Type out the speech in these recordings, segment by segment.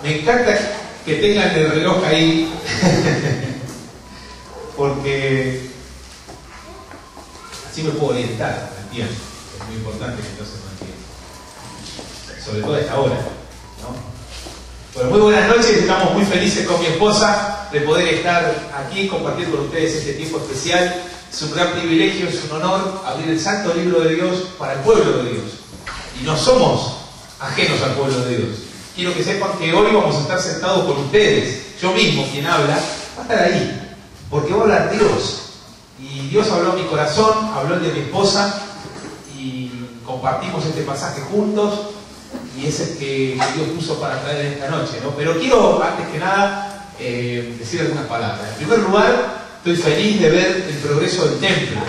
Me encanta que tengan el reloj ahí, porque así me puedo orientar con el tiempo. Es muy importante que no se mantenga, sobre todo a esta hora, ¿no? Bueno, muy buenas noches, estamos muy felices con mi esposa de poder estar aquí, compartir con ustedes este tiempo especial. Es un gran privilegio, es un honor abrir el Santo Libro de Dios para el pueblo de Dios. Y no somos ajenos al pueblo de Dios. Quiero que sepan que hoy vamos a estar sentados con ustedes. Yo mismo, quien habla, va a estar ahí, porque va a hablar Dios. Y Dios habló a mi corazón, habló el de mi esposa, y compartimos este pasaje juntos. Y es el que Dios puso para traer esta noche, ¿no? Pero quiero, antes que nada, decir algunas palabras. En primer lugar, estoy feliz de ver el progreso del templo.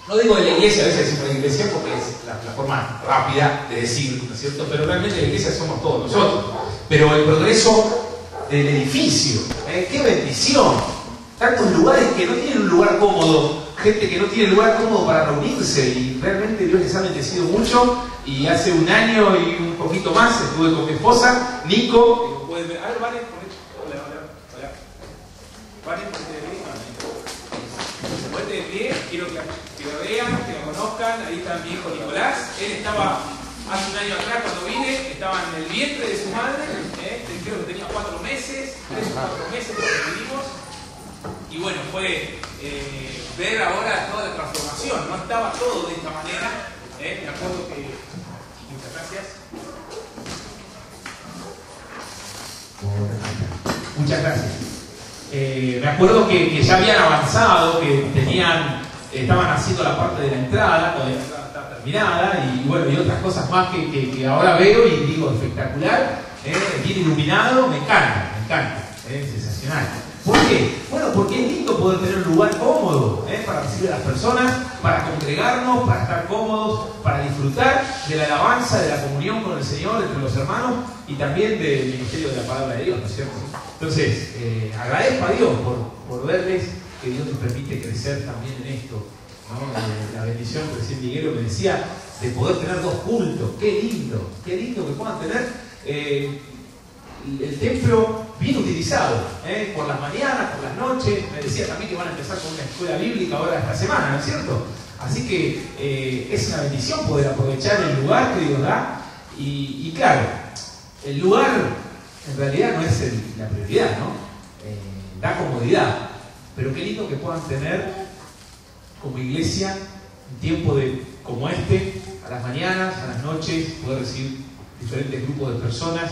No digo de la iglesia, a veces decimos la iglesia porque es la forma rápida de decir, ¿no es cierto? Pero realmente la iglesia somos todos nosotros. Pero el progreso del edificio, ¡qué bendición! Tantos lugares que no tienen un lugar cómodo, gente que no tiene lugar cómodo para reunirse, y realmente Dios les ha bendecido mucho. Y hace un año y un poquito más estuve con mi esposa, Nico. A ver, Vale, hola. Vale, ponete de pie, quiero que lo vean, que lo conozcan. Ahí está mi hijo Nicolás. Él estaba hace un año atrás cuando vine, estaba en el vientre de su madre, creo que tenía 4 meses, 3 o 4 meses cuando vinimos. Y bueno, fue ver ahora toda la transformación, no estaba todo de esta manera. Me acuerdo que... Muchas gracias. Muchas gracias. Me acuerdo que ya habían avanzado, que estaban haciendo la parte de la entrada, todavía está terminada, y bueno, y otras cosas más que ahora veo y digo espectacular, bien iluminado, me encanta, sensacional. ¿Por qué? Bueno, porque es lindo poder tener un lugar cómodo para recibir a las personas, para congregarnos, para estar cómodos, para disfrutar de la alabanza, de la comunión con el Señor entre los hermanos y también del ministerio de la palabra de Dios, ¿no es cierto? Entonces, agradezco a Dios por verles, que Dios nos permite crecer también en esto, ¿no? La bendición que recién Miguel me decía de poder tener 2 cultos. Qué lindo que puedan tener el templo bien utilizado, por las mañanas, por las noches. Me decía también que van a empezar con una escuela bíblica ahora esta semana, ¿no es cierto? Así que es una bendición poder aprovechar el lugar que Dios da. Y claro, el lugar en realidad no es la prioridad, ¿no? Da comodidad, pero qué lindo que puedan tener como iglesia un tiempo como este, a las mañanas, a las noches, poder recibir diferentes grupos de personas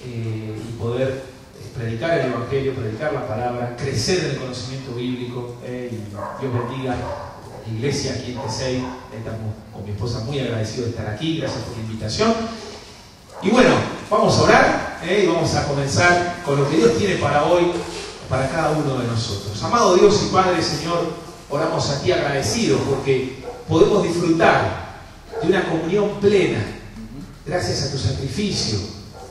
y poder predicar el Evangelio, predicar la palabra, crecer en el conocimiento bíblico. Y Dios bendiga la iglesia aquí en Tesey. Estamos con mi esposa muy agradecidos de estar aquí. Gracias por la invitación. Y bueno, vamos a orar y vamos a comenzar con lo que Dios tiene para hoy, para cada uno de nosotros. Amado Dios y Padre, Señor, oramos a ti agradecidos porque podemos disfrutar de una comunión plena gracias a tu sacrificio,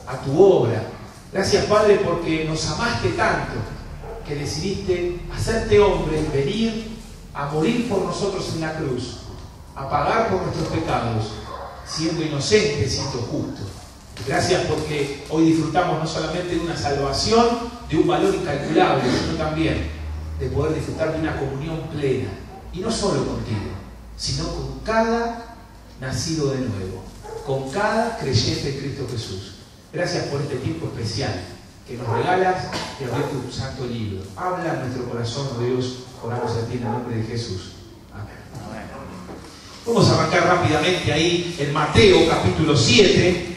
a tu obra. Gracias, Padre, porque nos amaste tanto que decidiste hacerte hombre, venir a morir por nosotros en la cruz, a pagar por nuestros pecados, siendo inocente, siendo justo. Gracias porque hoy disfrutamos no solamente de una salvación, de un valor incalculable, sino también de poder disfrutar de una comunión plena. Y no solo contigo, sino con cada nacido de nuevo, con cada creyente en Cristo Jesús. Gracias por este tiempo especial que nos regalas de abrir tu santo libro. Habla en nuestro corazón, oh Dios, oramos a ti en el nombre de Jesús. Amén. Vamos a arrancar rápidamente ahí en Mateo capítulo 7.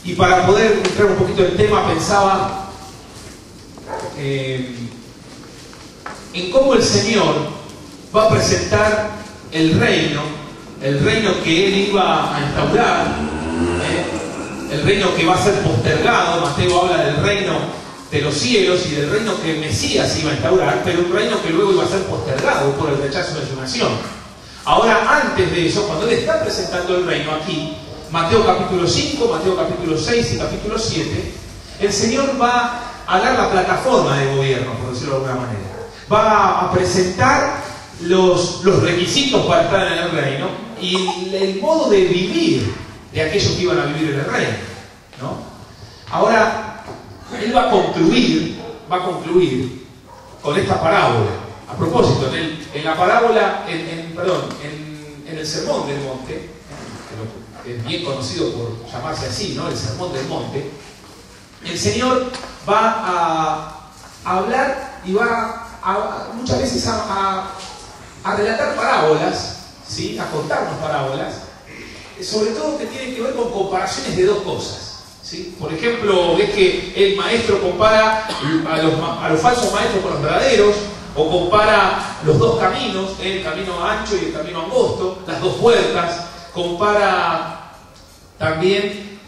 Y para poder entrar un poquito en el tema, pensaba en cómo el Señor va a presentar el reino que Él iba a instaurar, el reino que va a ser postergado. Mateo habla del reino de los cielos y del reino que el Mesías iba a instaurar, pero un reino que luego iba a ser postergado por el rechazo de su nación. Ahora, antes de eso, cuando Él está presentando el reino aquí, Mateo capítulo 5, Mateo capítulo 6 y capítulo 7, el Señor va a dar la plataforma de gobierno, por decirlo de alguna manera. Va a presentar los requisitos para estar en el reino y el modo de vivir de aquellos que iban a vivir en el reino, ¿no? Ahora, él va a concluir con esta parábola. A propósito, en la parábola, en el Sermón del Monte, que es bien conocido por llamarse así, ¿no? El Sermón del Monte, el Señor va a hablar y va muchas veces a relatar parábolas, ¿sí? A contarnos parábolas, sobre todo que tienen que ver con comparaciones de dos cosas. ¿Sí? Por ejemplo, ves que el maestro compara a los falsos maestros con los verdaderos, o compara los dos caminos, el camino ancho y el camino angosto, las dos puertas, compara también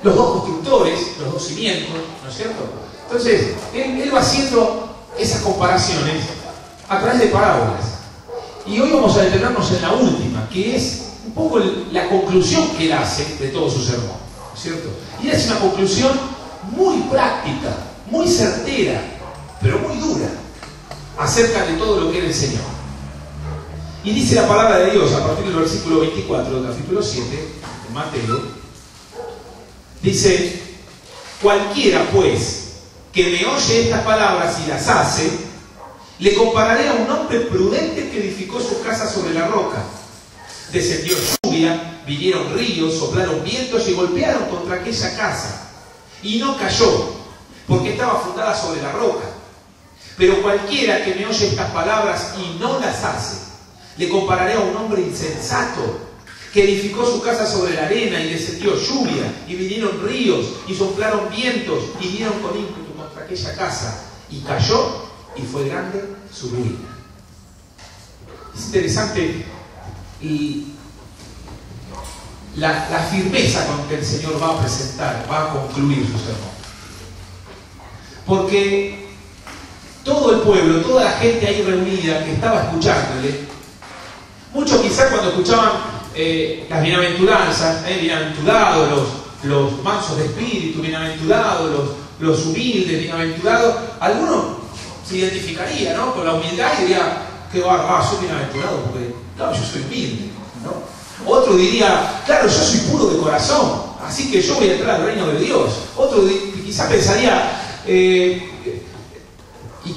los dos constructores, los dos cimientos, ¿no es cierto? Entonces, él va haciendo esas comparaciones a través de parábolas. Y hoy vamos a detenernos en la última, que es un poco la conclusión que él hace de todo su sermón, ¿no es cierto? Y es una conclusión muy práctica, muy certera, pero muy dura, acerca de todo lo que él enseñó. Y dice la palabra de Dios a partir del versículo 24 del capítulo 7 de Mateo, dice: cualquiera pues que me oye estas palabras y las hace, le compararé a un hombre prudente que edificó su casa sobre la roca. Descendió lluvia, vinieron ríos, soplaron vientos y golpearon contra aquella casa. Y no cayó, porque estaba fundada sobre la roca. Pero cualquiera que me oye estas palabras y no las hace, le compararé a un hombre insensato que edificó su casa sobre la arena, y descendió lluvia, y vinieron ríos, y soplaron vientos, y dieron con ímpetu contra aquella casa, y cayó, y fue grande su ruina. Es interesante la firmeza con que el Señor va a presentar, va a concluir su sermón. Porque todo el pueblo, toda la gente ahí reunida que estaba escuchándole, muchos quizás cuando escuchaban las bienaventuranzas, bienaventurados los mansos de espíritu, bienaventurados los humildes, bienaventurados, algunos se identificaría, ¿no?, con la humildad y diría: qué barba, soy bienaventurado porque, claro, yo soy humilde, ¿no? Otro diría: claro, yo soy puro de corazón, así que yo voy a entrar al reino de Dios. Otro quizá pensaría, y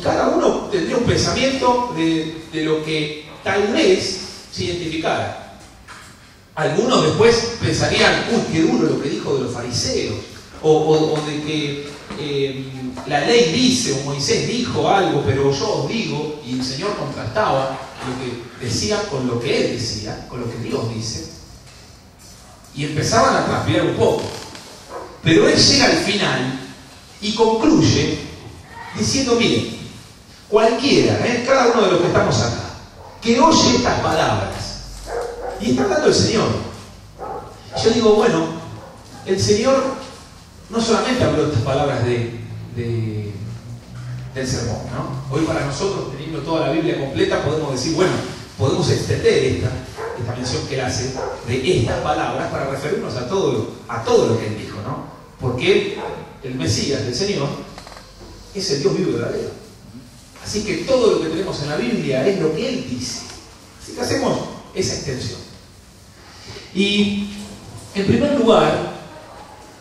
cada uno tendría un pensamiento de lo que tal vez se identificara. Algunos después pensarían: uy, qué duro lo que dijo de los fariseos, o de que la ley dice, o Moisés dijo algo, pero yo os digo, y el Señor contrastaba lo que decía con lo que él decía, con lo que Dios dice, y empezaban a transpirar un poco. Pero él llega al final y concluye diciendo: miren, cualquiera, cada uno de los que estamos acá, que oye estas palabras, y está hablando el Señor. Yo digo, bueno, el Señor no solamente habló estas palabras del sermón, ¿no? Hoy para nosotros, teniendo toda la Biblia completa, podemos decir, bueno, podemos extender esta mención que él hace de estas palabras para referirnos a todo lo que él dijo, ¿no? Porque él, el Mesías, el Señor, es el Dios vivo y verdadero. Así que todo lo que tenemos en la Biblia es lo que él dice. Así que hacemos esa extensión. Y, en primer lugar,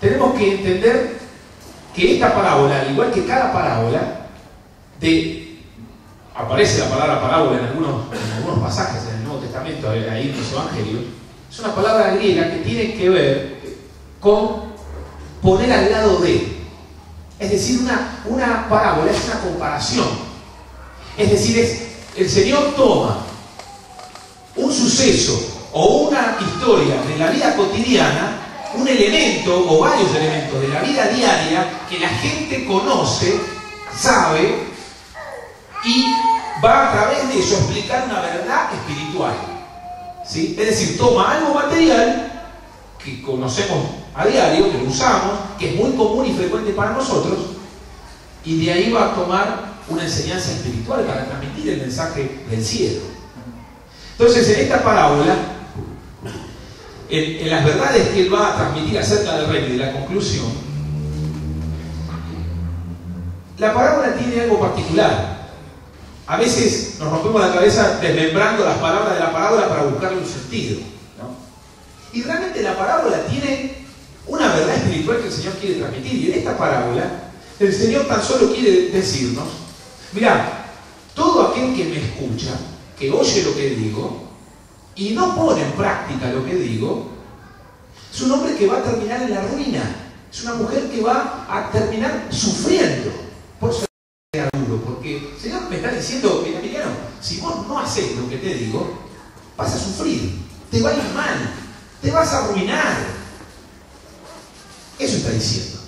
tenemos que entender que esta parábola, al igual que cada parábola, aparece la palabra parábola en algunos pasajes en el Nuevo Testamento, ahí en los Evangelios, es una palabra griega que tiene que ver con poner al lado de. Es decir, una parábola es una comparación. Es decir, el Señor toma un suceso o una historia de la vida cotidiana, un elemento o varios elementos de la vida diaria que la gente conoce, sabe, y va a través de eso a explicar una verdad espiritual, ¿sí? Es decir, toma algo material que conocemos a diario, que lo usamos, que es muy común y frecuente para nosotros, y de ahí va a tomar una enseñanza espiritual para transmitir el mensaje del cielo. Entonces, en esta parábola, en las verdades que él va a transmitir acerca del reino y de la conclusión, la parábola tiene algo particular. a veces nos rompemos la cabeza desmembrando las palabras de la parábola para buscarle un sentido, ¿no? Y realmente la parábola tiene una verdad espiritual que el Señor quiere transmitir. Y en esta parábola, el Señor tan solo quiere decirnos: mirá, todo aquel que me escucha, que oye lo que digo y no pone en práctica lo que digo, es un hombre que va a terminar en la ruina. Es una mujer que va a terminar sufriendo. Por eso es duro, porque el Señor me está diciendo: mira, Emiliano, si vos no haces lo que te digo, vas a sufrir, te va a ir mal, te vas a arruinar. Eso está diciendo.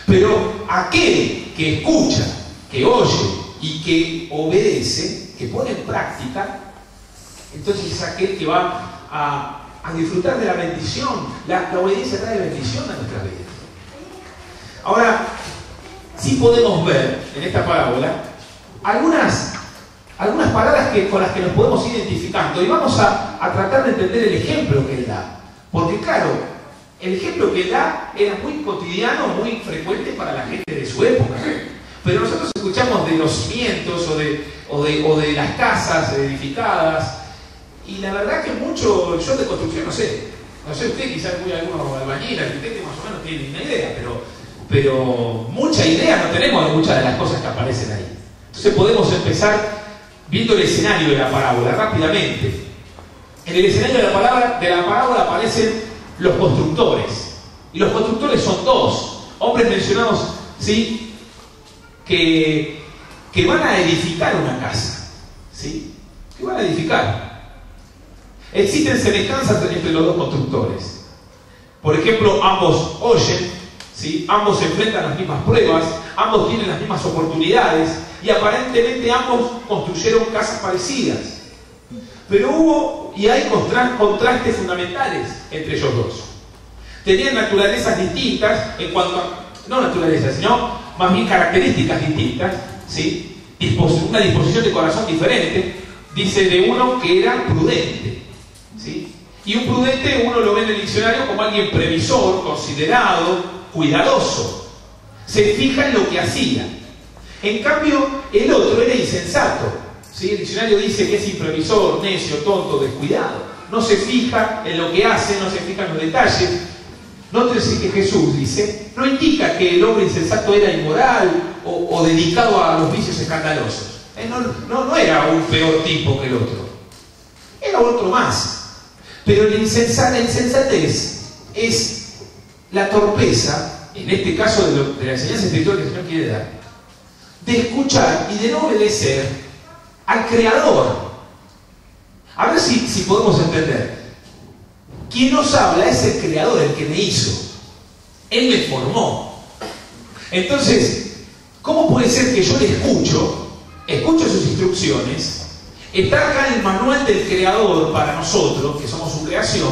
Pero aquel que escucha, que oye y que obedece, que pone en práctica, entonces es aquel que va a disfrutar de la bendición. La obediencia trae bendición a nuestra vida. Ahora, sí podemos ver en esta parábola algunas palabras con las que nos podemos ir identificando, y vamos a tratar de entender el ejemplo que él da. Porque claro, el ejemplo que él da era muy cotidiano, muy frecuente para la gente de su época. Pero nosotros escuchamos de los cimientos o de las casas edificadas, y la verdad que mucho, yo de construcción no sé usted, quizás muy algunos albañil, arquitectos más o menos tienen una idea, pero mucha idea no tenemos de muchas de las cosas que aparecen ahí. Entonces podemos empezar viendo el escenario de la parábola rápidamente. En el escenario de la parábola aparecen los constructores. Y los constructores son dos hombres mencionados, ¿sí?, que van a edificar una casa, ¿sí?, que van a edificar. Existen semejanzas entre los dos constructores. Por ejemplo, ambos oyen, ¿sí?, ambos se enfrentan a las mismas pruebas, ambos tienen las mismas oportunidades y aparentemente ambos construyeron casas parecidas. Pero hubo y hay contrastes fundamentales entre ellos dos. Tenían naturalezas distintas en cuanto a, no naturalezas, sino más bien características distintas, ¿sí?, una disposición de corazón diferente. Dice de uno que era prudente, ¿sí? Y un prudente uno lo ve en el diccionario como alguien previsor, considerado, cuidadoso. Se fija en lo que hacía. En cambio, el otro era insensato, ¿sí? El diccionario dice que es imprevisor, necio, tonto, descuidado. No se fija en lo que hace, no se fija en los detalles. Nótese que Jesús dice, no indica que el hombre insensato era inmoral o dedicado a los vicios escandalosos. No era un peor tipo que el otro. Era otro más. Pero la insensatez es la torpeza, en este caso de la enseñanza espiritual que el Señor quiere dar, de escuchar y de no obedecer al Creador. A ver si podemos entender. Quien nos habla es el Creador, el que me hizo. Él me formó. Entonces, ¿cómo puede ser que yo le escucho sus instrucciones, está acá en el manual del Creador para nosotros, que somos su creación,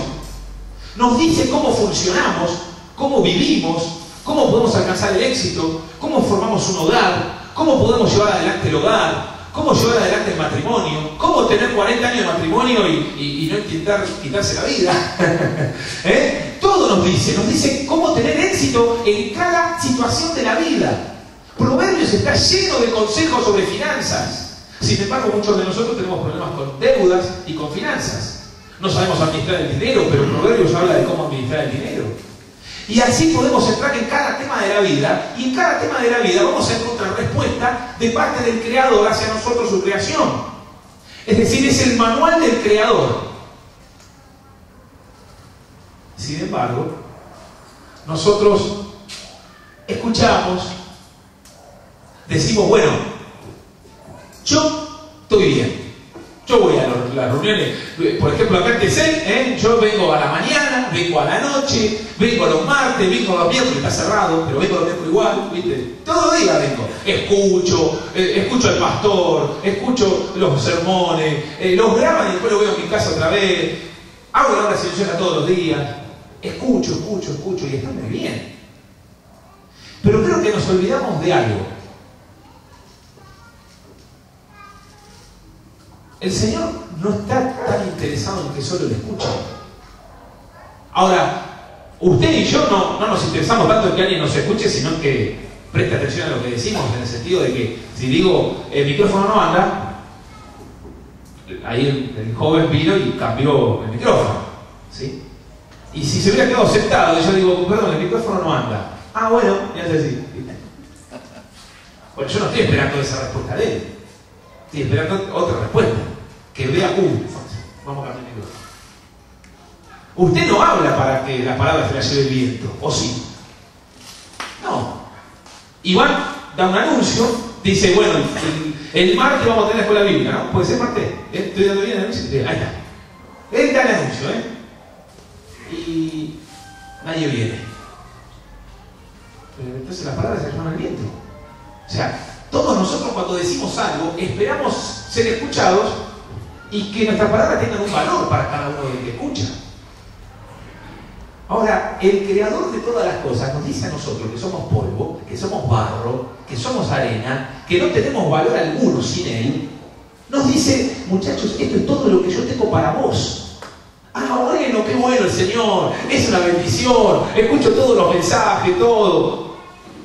nos dice cómo funcionamos, cómo vivimos, cómo podemos alcanzar el éxito, cómo formamos un hogar, cómo podemos llevar adelante el hogar, cómo llevar adelante el matrimonio, cómo tener 40 años de matrimonio y no intentar quitarse la vida? Todo nos dice cómo tener éxito en cada situación de la vida. Proverbios está lleno de consejos sobre finanzas. Sin embargo, muchos de nosotros tenemos problemas con deudas y con finanzas. No sabemos administrar el dinero, pero Proverbios habla de cómo administrar el dinero. Y así podemos entrar en cada tema de la vida, y en cada tema de la vida vamos a encontrar respuesta de parte del Creador hacia nosotros, su creación. Es decir, es el manual del Creador. Sin embargo, nosotros escuchamos, decimos, bueno, yo estoy bien. Yo voy a las reuniones, por ejemplo, acá en Tesel, yo vengo a la mañana, vengo a la noche, vengo los martes, vengo los miércoles, está cerrado, pero vengo los miércoles igual, ¿viste? Todo el día vengo. Escucho al pastor, escucho los sermones, los graban y después los veo en mi casa otra vez, hago la oración todos los días, escucho y está muy bien. Pero creo que nos olvidamos de algo. El Señor no está tan interesado en que solo le escuchen. Ahora, usted y yo no nos interesamos tanto en que alguien nos escuche, sino que preste atención a lo que decimos, en el sentido de que si digo el micrófono no anda, ahí el joven vino y cambió el micrófono, ¿sí? Y si se hubiera quedado sentado, yo digo, perdón, el micrófono no anda. Ah, bueno, y hace así. Bueno, yo no estoy esperando esa respuesta de él. Estoy esperando otra respuesta. Que vea, vamos a cambiar el micrófono. Usted no habla para que la palabra se la lleve el viento, ¿o sí? No. Iván da un anuncio, dice, bueno, el martes vamos a tener la escuela bíblica, ¿no? Puede ser martes. ¿Estoy dando bien el anuncio? Ahí está. Él da el anuncio, y nadie viene. Pero entonces la palabra se llama el viento. O sea, todos nosotros cuando decimos algo esperamos ser escuchados y que nuestras palabras tengan un valor para cada uno del que escucha. Ahora, el creador de todas las cosas nos dice a nosotros que somos polvo, que somos barro, que somos arena, que no tenemos valor alguno sin él. Nos dice, muchachos, esto es todo lo que yo tengo para vos. Ah, bueno, qué bueno el Señor, es una bendición, escucho todos los mensajes, todo.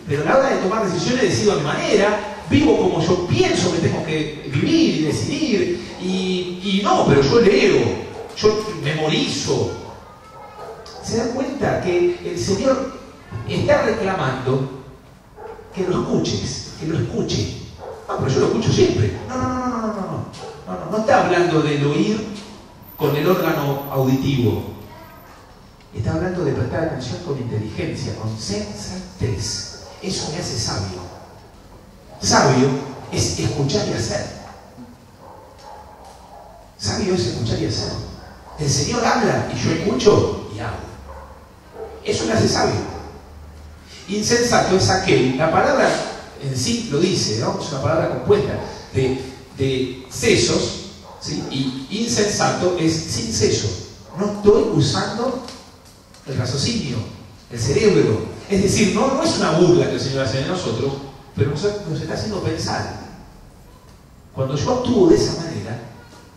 Pero a la hora de tomar decisiones decido a mi manera, vivo como yo pienso que tengo que vivir y decidir, y no, pero yo leo, yo memorizo. ¿Se dan cuenta que el Señor está reclamando que lo escuches, que lo escuche? No, pero yo lo escucho siempre. No está hablando del oír con el órgano auditivo. Está hablando de prestar atención con inteligencia, con sensatez. Eso me hace sabio. Sabio es escuchar y hacer. Sabio es escuchar y hacer. El Señor habla y yo escucho y hago. Eso me hace sabio. Insensato es aquel, la palabra en sí lo dice, ¿no? Es una palabra compuesta de sesos, ¿sí? Y insensato es sin seso. No estoy usando el raciocinio, el cerebro. Es decir, no es una burla que el Señor hace de nosotros, pero nos está haciendo pensar. Cuando yo actúo de esa manera,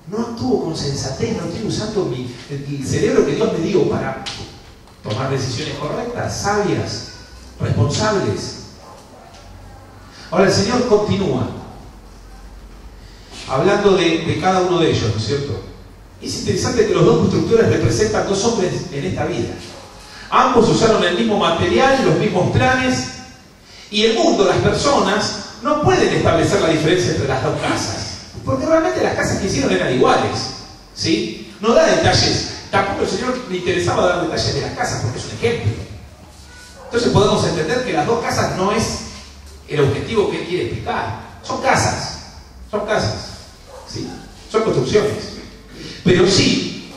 no actúo con sensatez, no estoy usando el cerebro que Dios me dio para tomar decisiones correctas, sabias, responsables. Ahora el Señor continúa hablando de cada uno de ellos, ¿no es cierto? Es interesante que los dos constructores representan dos hombres en esta vida. Ambos usaron el mismo material, los mismos planes, y el mundo, las personas, no pueden establecer la diferencia entre las dos casas, porque realmente las casas que hicieron eran iguales, ¿sí? No da detalles. Tampoco el Señor le interesaba dar detalles de las casas porque es un ejemplo. Entonces podemos entender que las dos casas no es el objetivo que Él quiere explicar. Son casas, ¿sí? Son construcciones. Pero sí,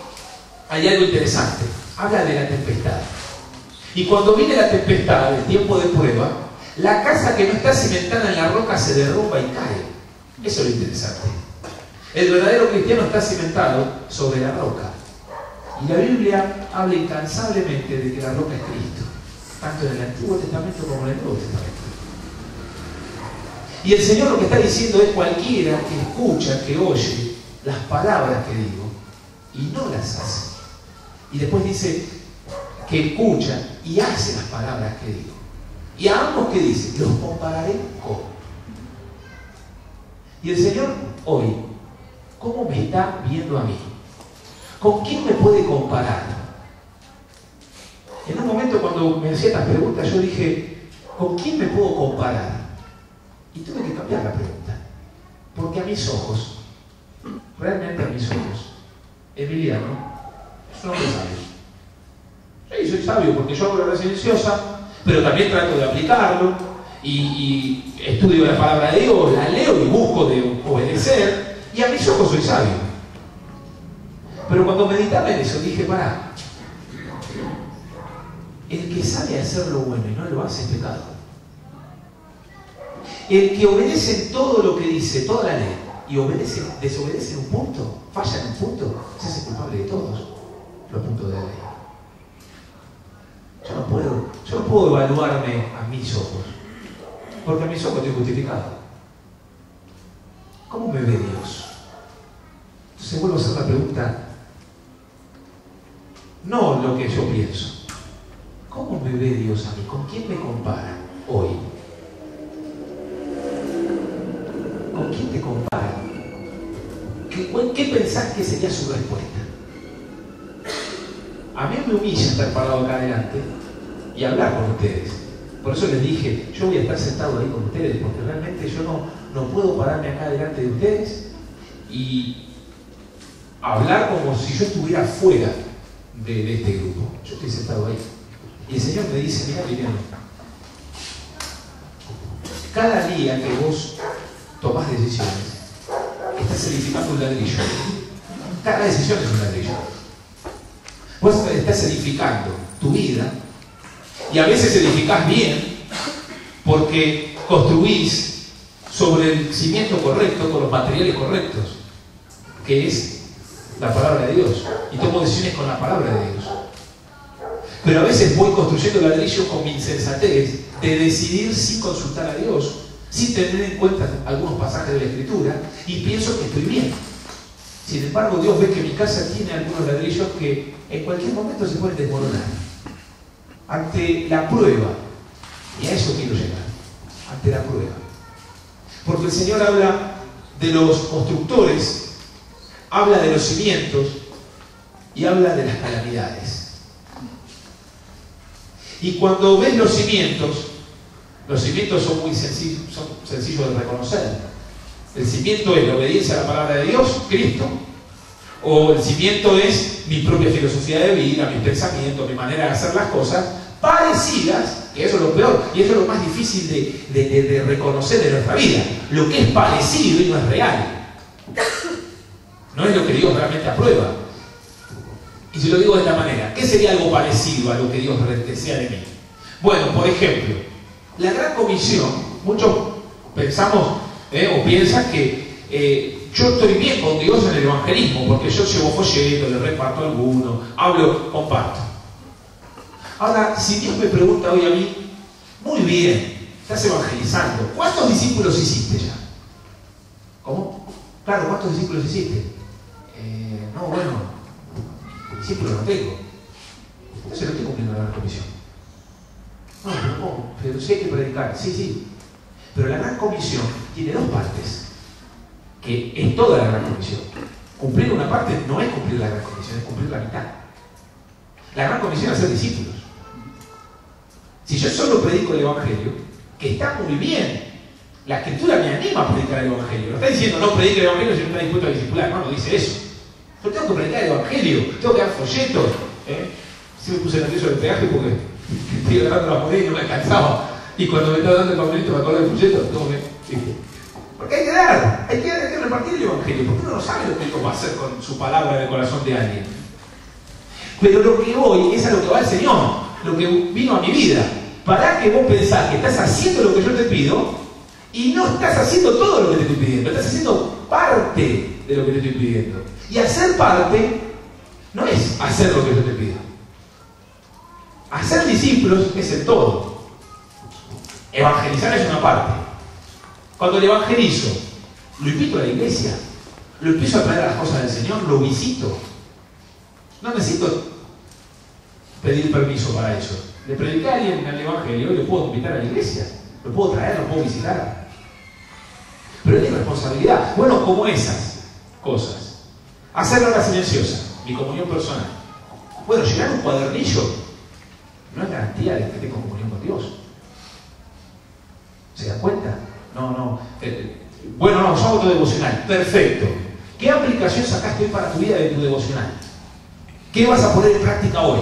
hay algo interesante. Habla de la tempestad. Y cuando viene la tempestad, el tiempo de prueba, la casa que no está cimentada en la roca se derrumba y cae. Eso es lo interesante. El verdadero cristiano está cimentado sobre la roca. Y la Biblia habla incansablemente de que la roca es Cristo, tanto en el Antiguo Testamento como en el Nuevo Testamento. Y el Señor lo que está diciendo es cualquiera que escucha, que oye las palabras que digo y no las hace. Y después dice que escucha y hace las palabras que digo. Y a ambos que dice, los compararé con. Y el Señor hoy, ¿cómo me está viendo a mí? ¿Con quién me puede comparar? En un momento cuando me hacía estas preguntas yo dije, ¿con quién me puedo comparar? Y tuve que cambiar la pregunta. Porque a mis ojos, realmente a mis ojos, Emiliano es un hombre sabio. Sí, soy sabio porque yo hago la oración silenciosa, pero también trato de aplicarlo y estudio la palabra de Dios, la leo y busco de obedecer, y a mis ojos soy sabio. Pero cuando meditaba en eso dije, pará, el que sabe hacer lo bueno y no lo hace es pecado. El que obedece en todo lo que dice, toda la ley, y desobedece en un punto, falla en un punto, se hace culpable de todos los puntos de la ley. Yo no puedo evaluarme a mis ojos, porque a mis ojos estoy justificado. ¿Cómo me ve Dios? Entonces vuelvo a hacer la pregunta, no lo que yo pienso. ¿Cómo me ve Dios a mí? ¿Con quién me compara hoy? ¿Con quién te compara? ¿qué pensás que sería su respuesta? A mí me humilla estar parado acá adelante y hablar con ustedes. Por eso les dije, yo voy a estar sentado ahí con ustedes, porque realmente yo no puedo pararme acá delante de ustedes y hablar como si yo estuviera fuera de este grupo. Yo estoy sentado ahí. Y el Señor me dice, mira, Emiliano, cada día que vos tomás decisiones, estás edificando un ladrillo. Cada decisión es un ladrillo. Vos estás edificando tu vida y a veces edificás bien porque construís sobre el cimiento correcto, con los materiales correctos, que es la palabra de Dios, y tomo decisiones con la palabra de Dios. Pero a veces voy construyendo ladrillos con mi insensatez de decidir sin consultar a Dios, sin tener en cuenta algunos pasajes de la Escritura, y pienso que estoy bien. Sin embargo, Dios ve que mi casa tiene algunos ladrillos que en cualquier momento se pueden desmoronar ante la prueba. Y a eso quiero llegar, ante la prueba. Porque el Señor habla de los constructores, habla de los cimientos y habla de las calamidades. Y cuando ves los cimientos son muy sencillos de reconocer. El cimiento es la obediencia a la palabra de Dios, Cristo, o el cimiento es mi propia filosofía de vida, mis pensamientos, mi manera de hacer las cosas, parecidas, que eso es lo peor, y eso es lo más difícil de reconocer en nuestra vida. Lo que es parecido y no es real. No es lo que Dios realmente aprueba. Y si lo digo de esta manera, ¿qué sería algo parecido a lo que Dios desea de mí? Bueno, por ejemplo, la Gran Comisión, muchos pensamos o piensan que yo estoy bien con Dios en el evangelismo, porque yo llevo folletos, le reparto alguno, hablo, comparto. Ahora, si Dios me pregunta hoy a mí, muy bien, estás evangelizando, ¿cuántos discípulos hiciste ya? ¿Cómo? Claro, ¿cuántos discípulos hiciste? No, bueno, discípulos no tengo. Entonces no estoy cumpliendo la Gran Comisión. No, pero sí hay que predicar, sí. Pero la Gran Comisión tiene dos partes, que es toda la Gran Comisión. Cumplir una parte no es cumplir la Gran Comisión, es cumplir la mitad. La Gran Comisión es hacer discípulos. Si yo solo predico el Evangelio, que está muy bien, la Escritura me anima a predicar el Evangelio. No está diciendo no predique el Evangelio si no está dispuesto a discipular, no dice eso. Yo tengo que predicar el Evangelio, tengo que dar folletos. Sí me puse nervioso del peaje porque estoy agarrando la moneda y no me alcanzaba. Y cuando me estaba dando el papelito me acordé del folleto, porque hay que repartir el Evangelio, porque uno no sabe lo que Dios va a hacer con su palabra en el corazón de alguien. Pero lo que voy es a lo que va el Señor, lo que vino a mi vida. Para que vos pensás que estás haciendo lo que yo te pido y no estás haciendo todo lo que te estoy pidiendo, estás haciendo parte de lo que te estoy pidiendo. Y hacer parte no es hacer lo que yo te pido. Hacer discípulos es el todo. Evangelizar es una parte. Cuando le evangelizo, lo invito a la iglesia, lo empiezo a traer a las cosas del Señor, lo visito. No necesito pedir permiso para eso. Le prediqué a alguien el Evangelio y lo puedo invitar a la iglesia, lo puedo traer, lo puedo visitar. Pero es mi responsabilidad. Bueno, como esas cosas. Hacer la hora silenciosa, mi comunión personal. Bueno, llenar un cuadernillo no es garantía de que tengo comunión con Dios. ¿Se dan cuenta? Bueno, yo hago tu devocional. Perfecto. ¿Qué aplicación sacaste hoy para tu vida de tu devocional? ¿Qué vas a poner en práctica hoy?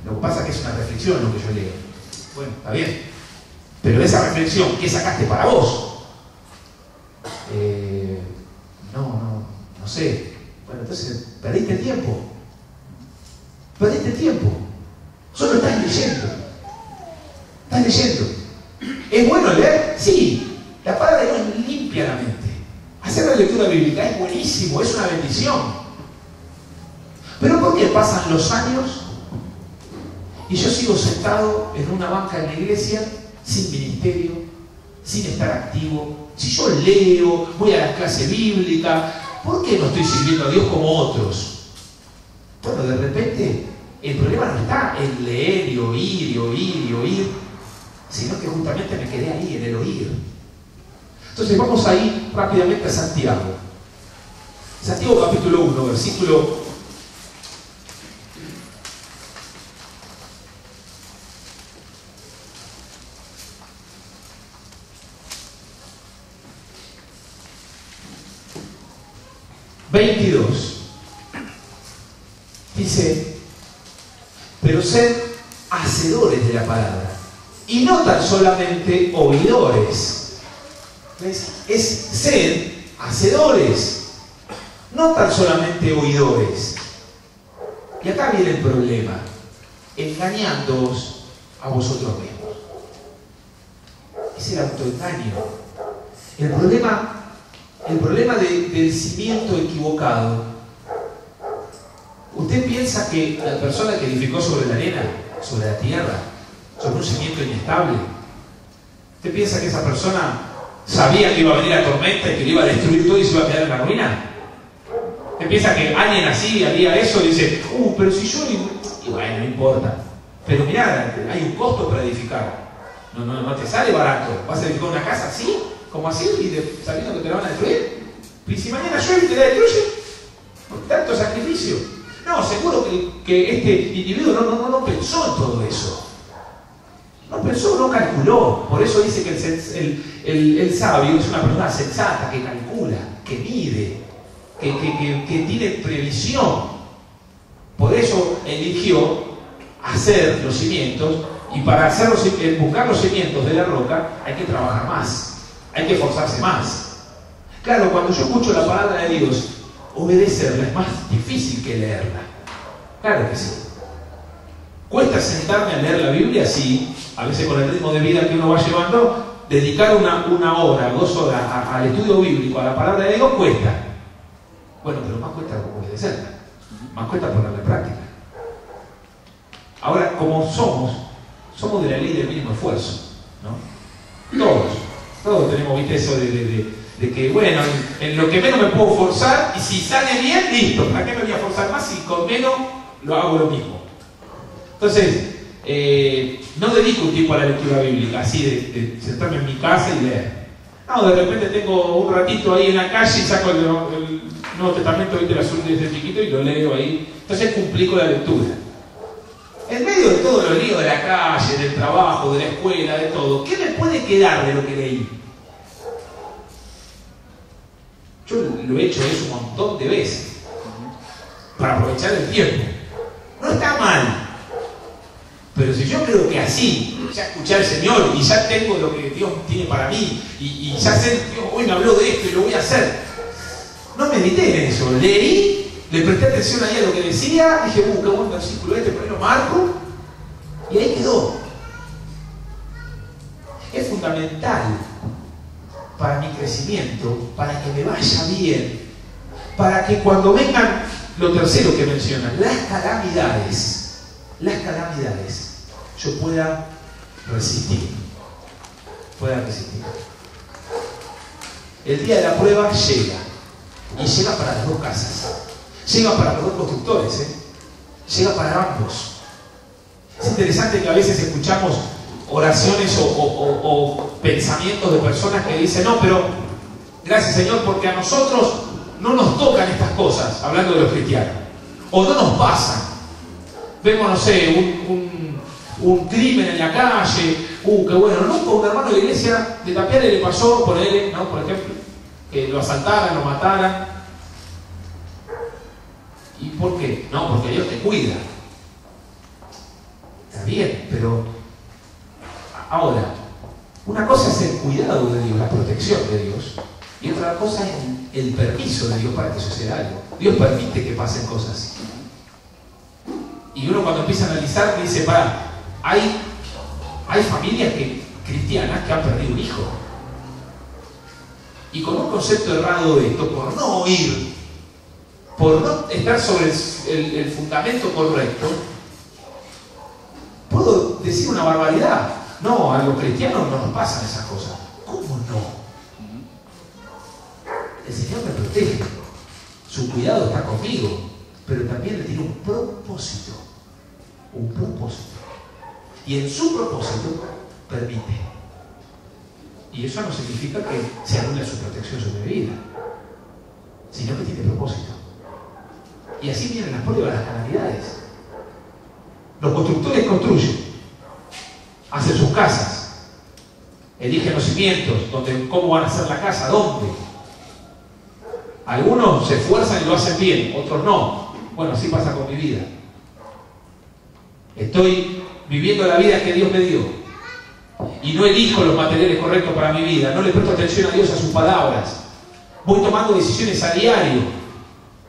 Lo que pasa es que es una reflexión lo que yo leo. Bueno, está bien. Pero esa reflexión, ¿qué sacaste para vos? No sé. Bueno, entonces, perdiste tiempo. Solo estás leyendo. ¿Es bueno leer? Sí. La palabra de Dios limpia la mente. Hacer la lectura bíblica es buenísimo, es una bendición. Pero ¿por qué pasan los años y yo sigo sentado en una banca en la iglesia sin ministerio, sin estar activo? Si yo leo, voy a las clases bíblicas, ¿por qué no estoy sirviendo a Dios como otros? Bueno, de repente el problema no está en leer y oír, sino que justamente me quedé ahí en el oír. Entonces vamos a ir rápidamente a Santiago. Santiago capítulo 1, versículo 22. Dice, pero sed hacedores de la palabra y no tan solamente oidores. ¿Ves? Es sed hacedores, no tan solamente oidores. Y acá viene el problema, engañándoos a vosotros mismos. Es el autoengaño. El problema del cimiento equivocado. ¿Usted piensa que la persona que edificó sobre la arena, sobre la tierra, sobre un cimiento inestable, ¿usted piensa que esa persona sabía que iba a venir la tormenta y que le iba a destruir todo y se iba a quedar en la ruina? ¿Usted piensa que alguien así haría eso y dice, pero si yo... Y bueno, no importa. Pero mirá, hay un costo para edificar. No te sale barato. ¿Vas a edificar una casa así? ¿Como así? ¿Y sabiendo que te la van a destruir? ¿Y si mañana llueve y te la destruye? ¿Por tanto sacrificio? No, seguro que este individuo no pensó en todo eso. No pensó, no calculó. Por eso dice que el sabio es una persona sensata, que calcula, que mide, que tiene previsión. Por eso eligió hacer los cimientos, y para buscar los cimientos de la roca hay que trabajar más, hay que esforzarse más. Claro, cuando yo escucho la palabra de Dios, obedecerla es más difícil que leerla. Claro que sí. ¿Cuesta sentarme a leer la Biblia? Sí. A veces con el ritmo de vida que uno va llevando, dedicar una hora, 2 horas al estudio bíblico, a la palabra de Dios, cuesta. Bueno, pero más cuesta obedecerla. Más cuesta ponerla en práctica. Ahora, como somos de la ley del mínimo esfuerzo, ¿no? Todos tenemos, viste, eso de que, bueno, en lo que menos me puedo forzar, y si sale bien, listo. ¿Para qué me voy a forzar más si con menos lo hago lo mismo? Entonces, no dedico un tiempo a la lectura bíblica, así de sentarme en mi casa y leer. No, de repente tengo un ratito ahí en la calle y saco el Nuevo Testamento, viste, el azul desde chiquito y lo leo ahí. Entonces cumplí con la lectura. En medio de todo lo lío de la calle, del trabajo, de la escuela, de todo, ¿qué me puede quedar de lo que leí? Yo lo he hecho eso un montón de veces para aprovechar el tiempo. No está mal, pero si yo creo que así ya escuché al Señor y ya tengo lo que Dios tiene para mí y ya sé, Dios hoy me habló de esto y lo voy a hacer, no medité en eso. Leí, le presté atención ahí a lo que decía, dije, qué buen versículo por ahí lo marco, y ahí quedó. Es fundamental para mi crecimiento, para que me vaya bien, para que cuando vengan lo tercero que mencionan, las calamidades, yo pueda resistir. El día de la prueba llega, y llega para las dos casas, llega para los dos constructores, llega para ambos. Es interesante que a veces escuchamos oraciones o pensamientos de personas que dicen, no, pero gracias Señor porque a nosotros no nos tocan estas cosas, hablando de los cristianos, o no nos pasan. Vemos, no sé, un crimen en la calle, qué bueno, nunca un hermano de la iglesia de Tapiales le pasó, por ejemplo, que lo asaltaran, lo mataran. ¿Y por qué? No, porque Dios te cuida. Está bien, pero ahora, una cosa es el cuidado de Dios, la protección de Dios, y otra cosa es el permiso de Dios para que suceda algo. Dios permite que pasen cosas. Y uno cuando empieza a analizar dice, hay familias cristianas que han perdido un hijo. Y con un concepto errado de esto, por no oír, por no estar sobre el fundamento correcto, puedo decir una barbaridad. No, a los cristianos no nos pasan esas cosas. ¿Cómo no? El Señor me protege. Su cuidado está conmigo, pero también le tiene un propósito. Un propósito. Y en su propósito permite. Y eso no significa que se anule su protección sobre mi vida, sino que tiene propósito. Y así vienen las pruebas, las calamidades. Los constructores construyen, hacen sus casas, eligen los cimientos, cómo van a hacer la casa, dónde. Algunos se esfuerzan y lo hacen bien, otros no. Bueno, así pasa con mi vida. Estoy viviendo la vida que Dios me dio y no elijo los materiales correctos para mi vida, no le presto atención a Dios, a sus palabras. Voy tomando decisiones a diario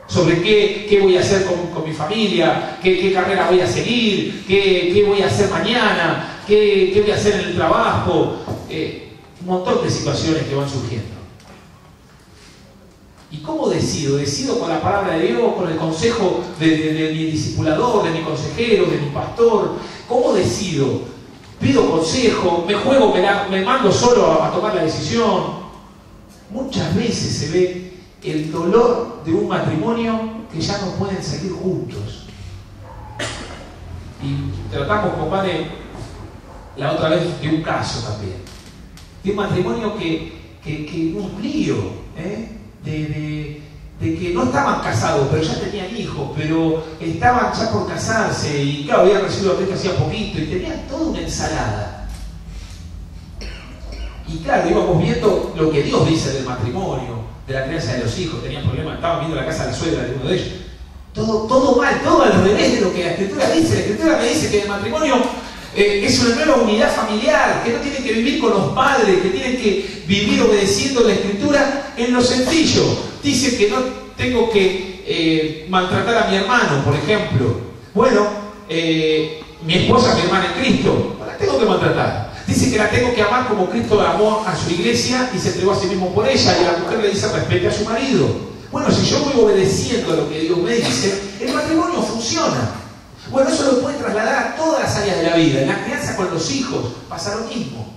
sobre qué voy a hacer con mi familia, qué carrera voy a seguir, qué voy a hacer mañana, qué voy a hacer en el trabajo. Un montón de situaciones que van surgiendo. ¿Y cómo decido? Decido con la palabra de Dios, con el consejo de mi discipulador, de mi consejero, de mi pastor. ¿Cómo decido? Pido consejo, me juego, me mando solo a tomar la decisión. Muchas veces se ve el dolor de un matrimonio que ya no pueden seguir juntos. Y tratamos con Vane la otra vez de un caso también. De un matrimonio que un lío, de que no estaban casados, pero ya tenían hijos, pero estaban ya por casarse y claro, habían recibido a Cristo hacía poquito y tenían toda una ensalada. Y claro, íbamos viendo lo que Dios dice del matrimonio, de la crianza de los hijos, tenían problemas, estaban viendo la casa de la suegra de uno de ellos. Todo mal, todo al revés de lo que la Escritura dice. La Escritura me dice que el matrimonio es una nueva unidad familiar, que no tienen que vivir con los padres, que tienen que vivir obedeciendo la Escritura en lo sencillo. Dice que no tengo que maltratar a mi hermano, por ejemplo. Bueno, mi esposa, mi hermana en Cristo, la tengo que maltratar. Dice que la tengo que amar como Cristo amó a su iglesia y se entregó a sí mismo por ella. Y la mujer le dice respete a su marido. Bueno, si yo voy obedeciendo a lo que Dios me dice, el matrimonio funciona. Bueno, eso lo puede trasladar a todas las áreas de la vida. En la crianza con los hijos pasa lo mismo.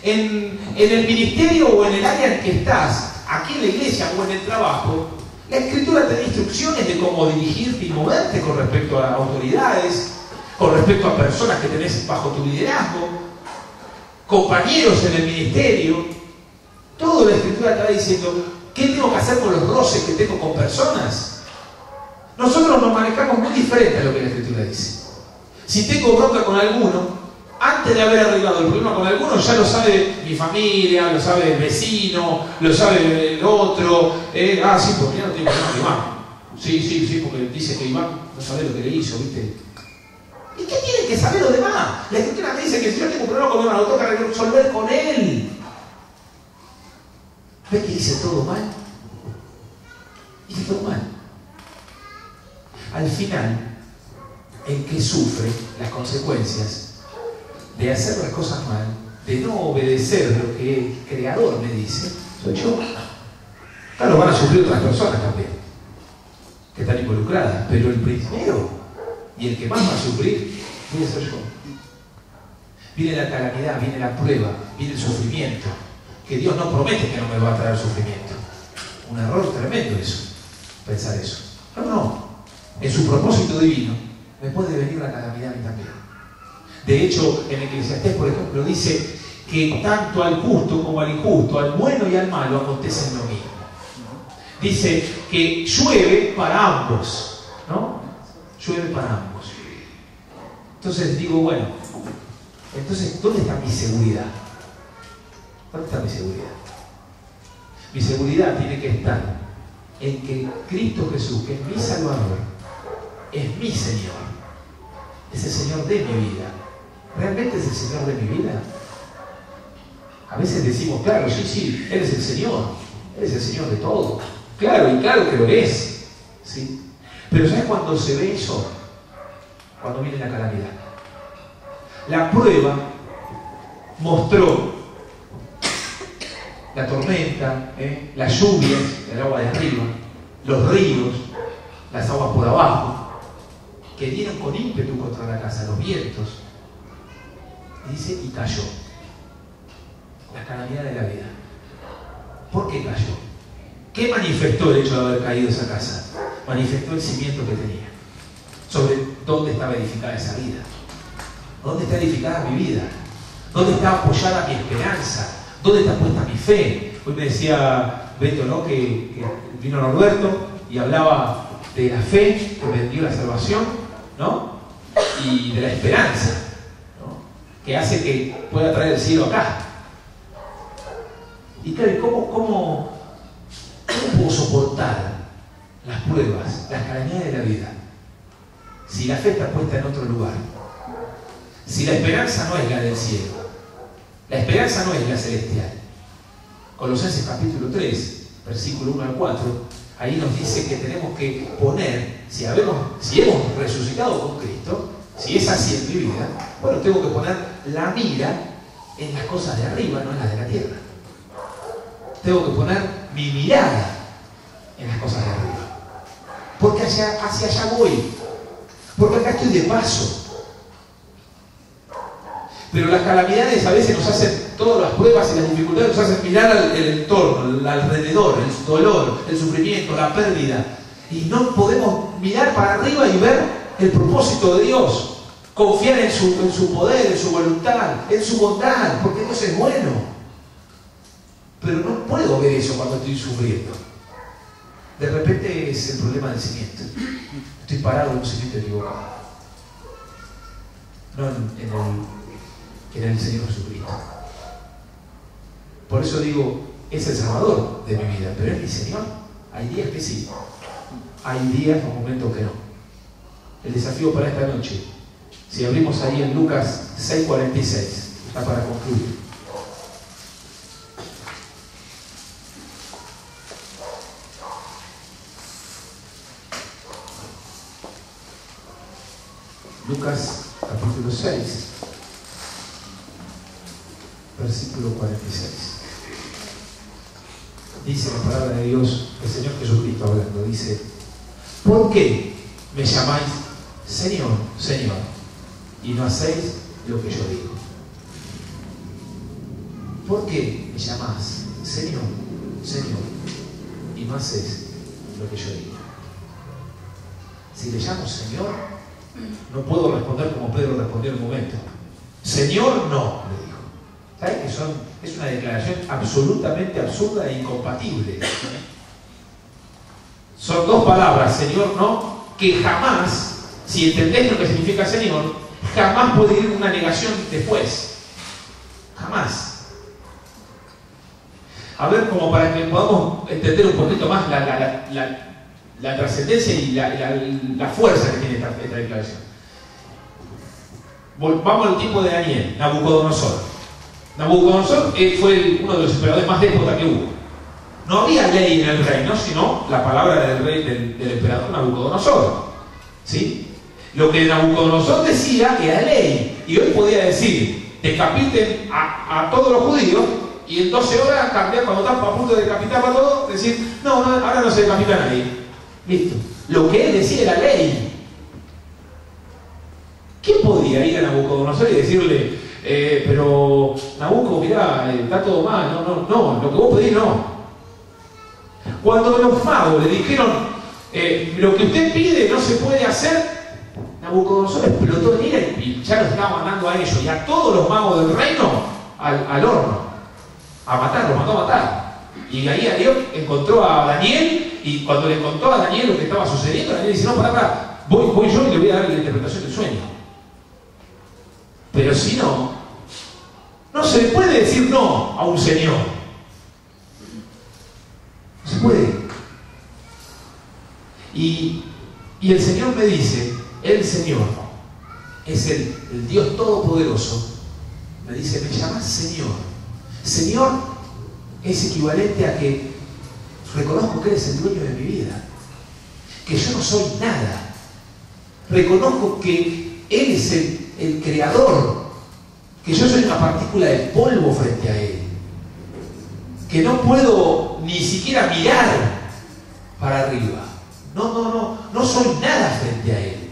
En el ministerio o en el área en que estás, aquí en la iglesia o en el trabajo, la Escritura te da instrucciones de cómo dirigirte y moverte con respecto a autoridades, con respecto a personas que tenés bajo tu liderazgo, compañeros en el ministerio. Todo la Escritura te va diciendo qué tengo que hacer con los roces que tengo con personas. Nosotros nos manejamos muy diferente a lo que la Escritura dice. Si tengo bronca con alguno, antes de haber arreglado el problema con alguno, ya lo sabe mi familia, lo sabe el vecino, lo sabe el otro. Sí, porque ya no tengo problema con Iván. Sí, porque dice que Iván no sabe lo que le hizo, ¿viste? ¿Y qué tienen que saber los demás? La Escritura me dice que si yo tengo un problema con mi hermano, lo tengo que resolver con él. ¿Ves que hice todo mal? Hice todo mal. Al final, el que sufre las consecuencias de hacer las cosas mal, de no obedecer lo que el Creador me dice, soy yo. Claro, van a sufrir otras personas también, que están involucradas, pero el primero y el que más va a sufrir voy a ser yo. Viene la calamidad, viene la prueba, viene el sufrimiento, que Dios no promete que no me va a traer sufrimiento. Un error tremendo eso, pensar eso. No. En su propósito divino me puede venir la calamidad a mí también. De hecho, en Eclesiastés, por ejemplo, dice que tanto al justo como al injusto, al bueno y al malo, acontece lo mismo. Dice que llueve para ambos, ¿no? Llueve para ambos. Entonces digo, bueno, entonces, ¿dónde está mi seguridad? ¿Dónde está mi seguridad? Mi seguridad tiene que estar en que Cristo Jesús, que es mi Salvador, es mi Señor, es el Señor de mi vida. ¿Realmente es el Señor de mi vida? A veces decimos, claro, sí, Él es el Señor, Él es el Señor de todo. Claro, y claro que lo es, ¿sí? Pero ¿sabes cuándo se ve eso? Cuando viene la calamidad. La prueba mostró la tormenta, las lluvias, el agua de arriba, los ríos, las aguas por abajo, que dieron con ímpetu contra la casa, los vientos. Y dice, y cayó. La calamidad de la vida. ¿Por qué cayó? ¿Qué manifestó el hecho de haber caído esa casa? Manifestó el cimiento que tenía. Sobre dónde estaba edificada esa vida. ¿Dónde está edificada mi vida? ¿Dónde está apoyada mi esperanza? ¿Dónde está puesta mi fe? Hoy me decía Beto, ¿no?, que vino Norberto y hablaba de la fe que vendió la salvación, ¿no?, y de la esperanza, ¿no?, que hace que pueda traer el cielo acá. Y claro, ¿cómo puedo soportar las pruebas, las calamidades de la vida, si la fe está puesta en otro lugar? Si la esperanza no es la del cielo, la esperanza no es la celestial. Colosenses capítulo 3, versículo 1 al 4, ahí nos dice que tenemos que poner, si hemos resucitado con Cristo, si es así en mi vida, bueno, tengo que poner la mira en las cosas de arriba, no en las de la tierra. Tengo que poner mi mirada en las cosas de arriba. Porque hacia allá voy. Porque acá estoy de paso. Pero las calamidades a veces nos hacen, todas las pruebas y las dificultades nos hacen mirar el entorno, el alrededor, el dolor, el sufrimiento, la pérdida. Y no podemos mirar para arriba y ver el propósito de Dios. Confiar en su poder, en su voluntad, en su bondad, porque Dios es bueno. Pero no puedo ver eso cuando estoy sufriendo. De repente es el problema del cimiento. Estoy parado en un cimiento equivocado. No en el Señor Jesucristo. Por eso digo, es el Salvador de mi vida, pero es mi Señor. Hay días que sí, hay días o momentos que no. El desafío para esta noche, si abrimos ahí en Lucas 6:46, está para concluir. Lucas capítulo 6, versículo 46. Dice la palabra de Dios, el Señor Jesucristo hablando, dice: ¿por qué me llamáis Señor, Señor, y no hacéis lo que yo digo? ¿Por qué me llamás Señor, Señor, y no hacéis lo que yo digo? Si le llamo Señor, no puedo responder como Pedro respondió en un momento. Señor, no, le dijo. ¿Sabes que es una declaración absolutamente absurda e incompatible? Son dos palabras, Señor, no, que jamás, si entendés lo que significa Señor, jamás puede ir una negación después. Jamás. A ver, como para que podamos entender un poquito más la trascendencia y la fuerza que tiene esta declaración. Vamos al tiempo de Daniel, Nabucodonosor. Nabucodonosor fue uno de los emperadores más déspotas que hubo. No había ley en el reino, sino la palabra del rey, del emperador Nabucodonosor. ¿Sí? Lo que Nabucodonosor decía era ley. Y hoy podía decir: decapiten a todos los judíos, y en 12 horas cambiar, cuando están a punto de decapitarlo a todos, decir: no, ahora no se decapita a nadie. Listo. Lo que él decía era ley. ¿Quién podía ir a Nabucodonosor y decirle: pero Nabucco, mirá, está todo mal, no, lo que vos pedís no? Cuando los magos le dijeron: lo que usted pide no se puede hacer, Nabucodonosor explotó en ira y ya los estaba mandando a ellos y a todos los magos del reino al horno, a matar, los mandó a matar. Y ahí Dios encontró a Daniel, y cuando le contó a Daniel lo que estaba sucediendo, Daniel dice: no, pará, voy yo y le voy a dar la interpretación del sueño. Pero si no se le puede decir no a un señor. No se puede. Y el Señor me dice, el Señor es el Dios Todopoderoso, me dice: me llamas Señor. Señor es equivalente a que reconozco que eres el dueño de mi vida, que yo no soy nada. Reconozco que Él es el creador, que yo soy una partícula de polvo frente a Él, que no puedo ni siquiera mirar para arriba. No soy nada frente a Él.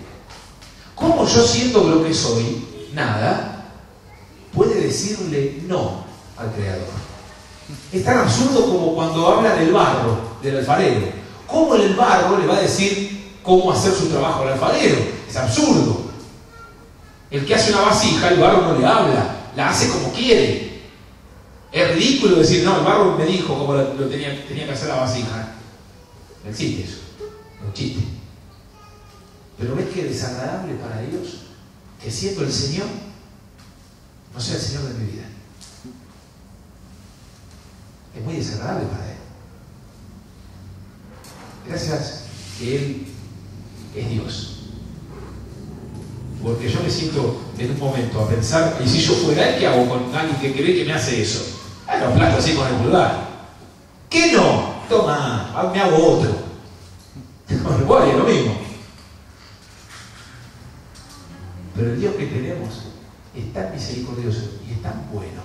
¿Cómo yo, siendo lo que soy, nada, puede decirle no al creador? Es tan absurdo como cuando habla del barro, del alfarero. ¿Cómo el barro le va a decir cómo hacer su trabajo al alfarero? Es absurdo. El que hace una vasija, el barro no le habla, la hace como quiere. Es ridículo decir, no, el barro me dijo cómo lo tenía que hacer la vasija. No existe eso, no existe. Pero ves que es desagradable para Dios que siendo el Señor, no sea el Señor de mi vida. Es muy desagradable para Él. Gracias que Él es Dios. Porque yo me siento en un momento a pensar, y si yo fuera Él, ¿qué hago con alguien que cree que me hace eso? Lo aplasto así con el pulgar. ¿Qué no? Toma, me hago otro. Igual es lo mismo. Pero el Dios que tenemos es tan misericordioso y es tan bueno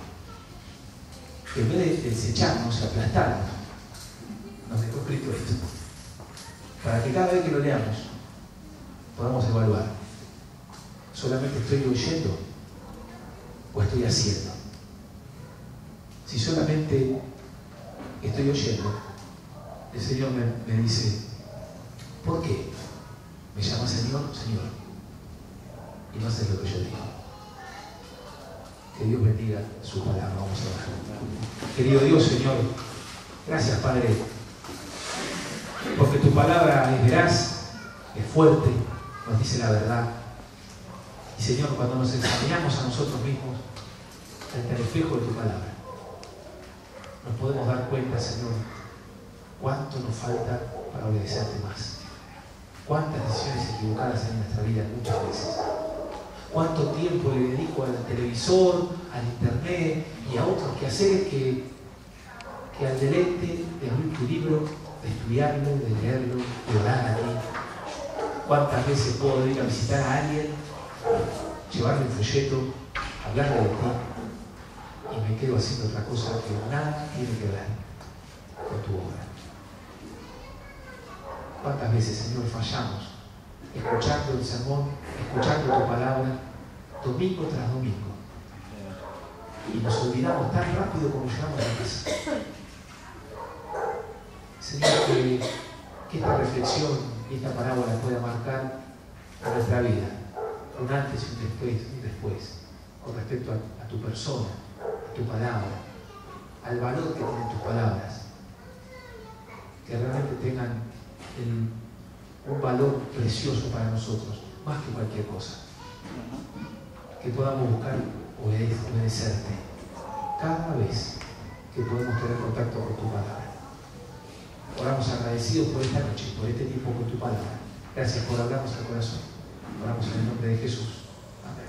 que en vez de desecharnos y aplastarnos, nos dejó escrito esto. Para que cada vez que lo leamos podamos evaluar. ¿Solamente estoy oyendo o estoy haciendo? Si solamente estoy oyendo, el Señor me dice, ¿por qué me llamas Señor, Señor? Y no haces lo que yo digo. Que Dios bendiga su palabra. Vamos a orar. Querido Dios, Señor, gracias, Padre, porque tu palabra es veraz, es fuerte, nos dice la verdad. Y Señor, cuando nos examinamos a nosotros mismos frente al espejo de tu palabra, nos podemos dar cuenta, Señor, cuánto nos falta para obedecerte más. Cuántas decisiones equivocadas hay en nuestra vida muchas veces. Cuánto tiempo le dedico al televisor, al internet y a otros quehaceres que al deleite de abrir tu libro, de estudiarlo, de leerlo, de orar a ti. Cuántas veces puedo ir a visitar a alguien, llevarle un folleto, hablarle de ti, y me quedo haciendo otra cosa que nada tiene que ver con tu obra. ¿Cuántas veces, Señor, fallamos escuchando el sermón, escuchando tu palabra, domingo tras domingo? Y nos olvidamos tan rápido como llegamos a la casa. Señor, que esta reflexión y esta parábola pueda marcar a nuestra vida un antes y un después con respecto a tu persona, a tu palabra, al valor que tienen tus palabras, que realmente tengan un valor precioso para nosotros, más que cualquier cosa. Que podamos buscar obedecerte cada vez que podemos tener contacto con tu palabra. Oramos agradecidos por esta noche, por este tiempo con tu palabra. Gracias por hablarnos al corazón. Oramos en el nombre de Jesús. Amén.